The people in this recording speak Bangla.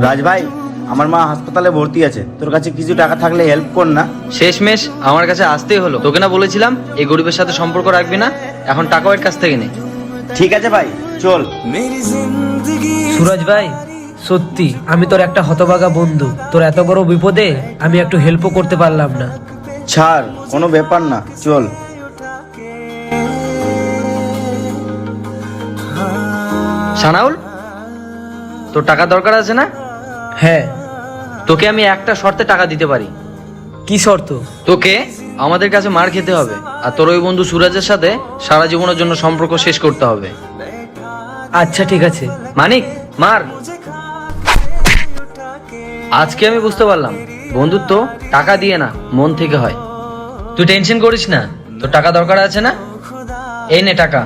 রাজ ভাই, আমার মা হাসপাতালে ভর্তি আছে, তোর কাছে কিছু টাকা থাকলে হেল্প কর না। শেষমেশ আমার কাছে আসতেই হলো। তোকে না বলেছিলাম এই গরিবের সাথে সম্পর্ক রাখবি না? এখন টাকাও এর কাছ থেকে নে। ঠিক আছে ভাই, চল। সুরজ ভাই, সত্যি আমি তোর একটা হতভাগা বন্ধু। তোর এত বড় বিপদে আমি একটু হেল্পও করতে পারলাম না। ছাড়, কোনো ব্যাপার না, চল। সানাউল, তোর টাকা দরকার আছে না? হ্যাঁ। তোকে আমি একটা শর্তে টাকা দিতে পারি। কি শর্ত? তোকে আমাদের কাছে মার খেতে হবে, আর তোর ওই বন্ধু সুরাজের সাথে সারা জীবনের জন্য সম্পর্ক শেষ করতে হবে। আচ্ছা ঠিক আছে। মানিক, মার। আজকে আমি বুঝতে পারলাম বন্ধুত্ব টাকা দিয়ে না, মন থেকে হয়। তুই টেনশন করিস না, তোর টাকা দরকার আছে না? এই নে টাকা।